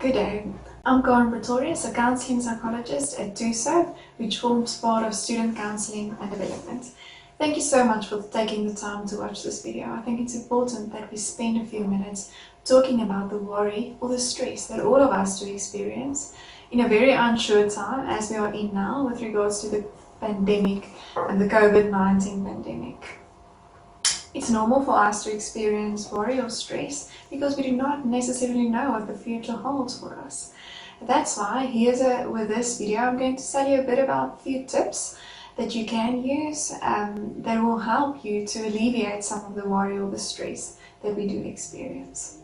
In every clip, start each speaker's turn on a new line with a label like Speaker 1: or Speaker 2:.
Speaker 1: Good day. I'm Karen Pretorius, a counselling psychologist at TUSO, which forms part of Student Counselling and Development. Thank you so much for taking the time to watch this video. I think it's important that we spend a few minutes talking about the worry or the stress that all of us do experience in a very unsure time as we are in now with regards to the pandemic and the COVID-19 pandemic. It's normal for us to experience worry or stress because we do not necessarily know what the future holds for us. That's why with this video I'm going to tell you a bit about a few tips that you can use that will help you to alleviate some of the worry or the stress that we do experience.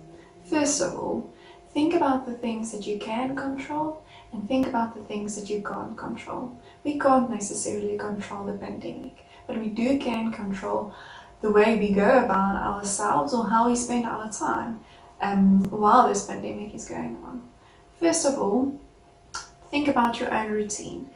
Speaker 1: First of all, think about the things that you can control and think about the things that you can't control. We can't necessarily control the pandemic, but we can control the way we go about ourselves or how we spend our time while this pandemic is going on. First of all, think about your own routine.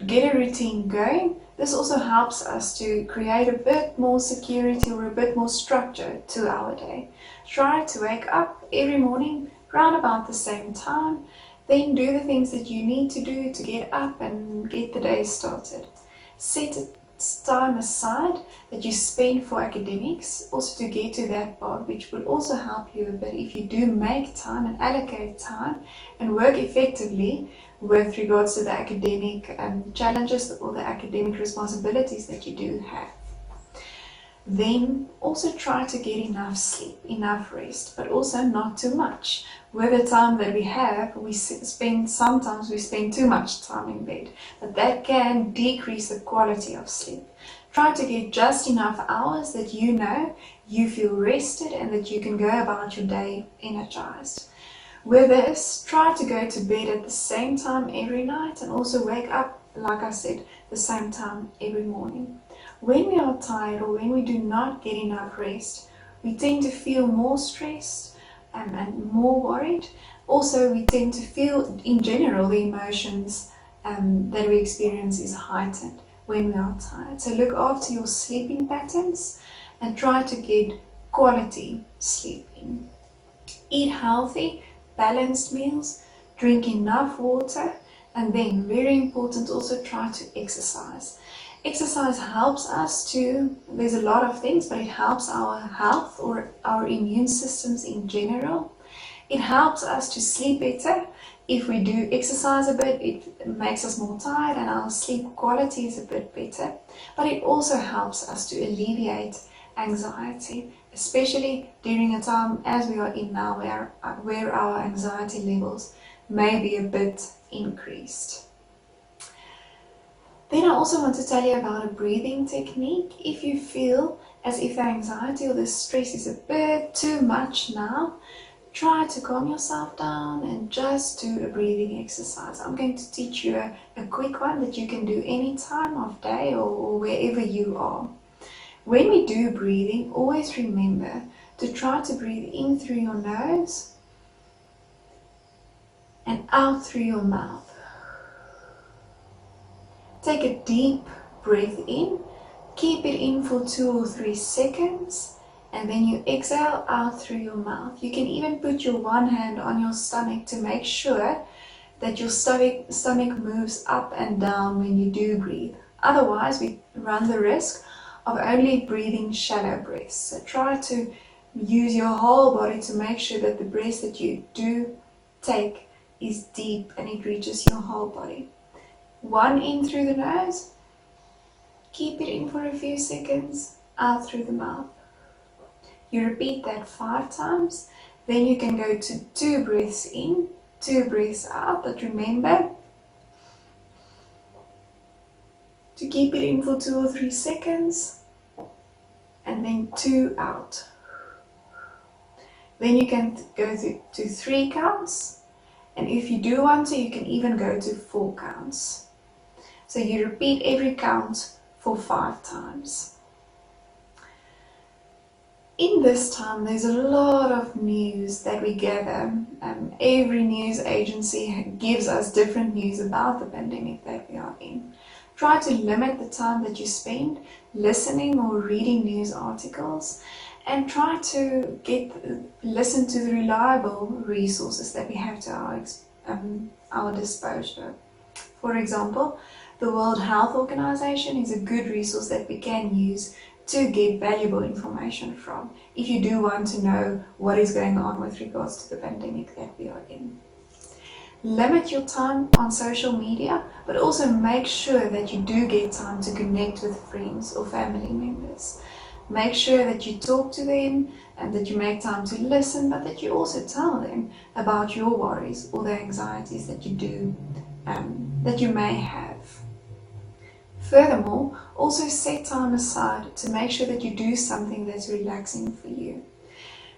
Speaker 1: Get a routine going. This also helps us to create a bit more security or a bit more structure to our day. Try to wake up every morning around about the same time. Then do the things that you need to do to get up and get the day started. Set time aside that you spend for academics, also to get to that part, which will also help you a bit if you do make time and allocate time and work effectively with regards to the academic challenges or the academic responsibilities that you do have. Then also try to get enough sleep, enough rest, but also not too much. With the time that we have, sometimes we spend too much time in bed, but that can decrease the quality of sleep. Try to get just enough hours that you know you feel rested and that you can go about your day energized. With this, try to go to bed at the same time every night and also wake up, like I said, the same time every morning. When we are tired or when we do not get enough rest, we tend to feel more stressed and more worried. Also, we tend to feel, in general, the emotions that we experience is heightened when we are tired. So look after your sleeping patterns and try to get quality sleep in. Eat healthy, balanced meals, drink enough water, and then, very important, also try to exercise. Exercise helps us there's a lot of things, but it helps our health or our immune systems in general. It helps us to sleep better. If we do exercise a bit, it makes us more tired and our sleep quality is a bit better. But it also helps us to alleviate anxiety, especially during a time as we are in now where our anxiety levels may be a bit increased. Then I also want to tell you about a breathing technique. If you feel as if the anxiety or the stress is a bit too much now, try to calm yourself down and just do a breathing exercise. I'm going to teach you a quick one that you can do any time of day or wherever you are. When we do breathing, always remember to try to breathe in through your nose and out through your mouth. Take a deep breath in, keep it in for 2 or 3 seconds, and then you exhale out through your mouth. You can even put your one hand on your stomach to make sure that your stomach moves up and down when you do breathe. Otherwise, we run the risk of only breathing shallow breaths. So try to use your whole body to make sure that the breath that you do take is deep and it reaches your whole body. 1 in through the nose, keep it in for a few seconds, out through the mouth. You repeat that 5 times, then you can go to 2 breaths in, 2 breaths out, but remember to keep it in for 2 or 3 seconds, and then 2 out. Then you can go to 3 counts, and if you do want to, you can even go to 4 counts. So you repeat every count for 5 times. In this time, there's a lot of news that we gather. Every news agency gives us different news about the pandemic that we are in. Try to limit the time that you spend listening or reading news articles and try to listen to the reliable resources that we have to our disposal. For example, the World Health Organization is a good resource that we can use to get valuable information from if you do want to know what is going on with regards to the pandemic that we are in. Limit your time on social media, but also make sure that you do get time to connect with friends or family members. Make sure that you talk to them and that you make time to listen, but that you also tell them about your worries or the anxieties that you may have. Furthermore, also set time aside to make sure that you do something that's relaxing for you.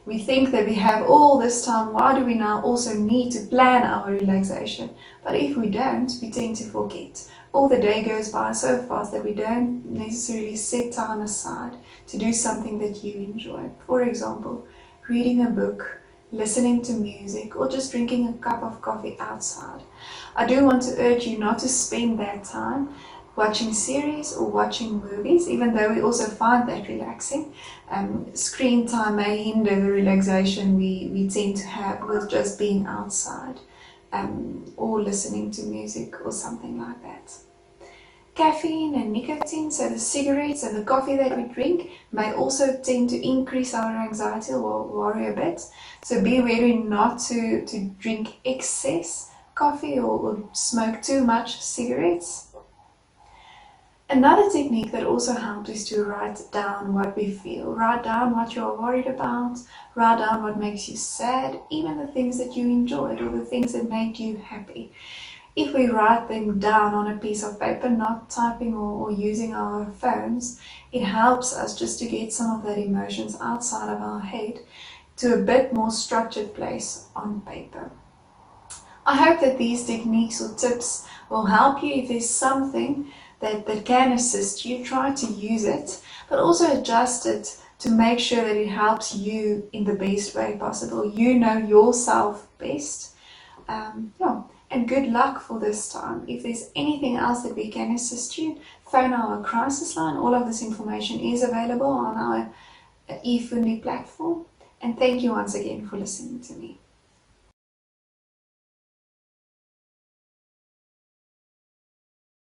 Speaker 1: We think that we have all this time, why do we now also need to plan our relaxation? But if we don't, we tend to forget. All the day goes by so fast that we don't necessarily set time aside to do something that you enjoy. For example, reading a book, listening to music, or just drinking a cup of coffee outside. I do want to urge you not to spend that time watching series or watching movies, even though we also find that relaxing. Screen time may hinder the relaxation we tend to have with just being outside or listening to music or something like that. Caffeine and nicotine, so the cigarettes and the coffee that we drink, may also tend to increase our anxiety or worry a bit. So be wary not to drink excess coffee or smoke too much cigarettes. Another technique that also helps is to write down what we feel. Write down what you are worried about, write down what makes you sad, even the things that you enjoyed or the things that made you happy. If we write them down on a piece of paper, not typing or using our phones, it helps us just to get some of that emotions outside of our head to a bit more structured place on paper. I hope that these techniques or tips will help you. If there's something that can assist you, try to use it, but also adjust it to make sure that it helps you in the best way possible. You know yourself best. And good luck for this time. If there's anything else that we can assist you, phone our crisis line. All of this information is available on our eFundi platform. And thank you once again for listening to me.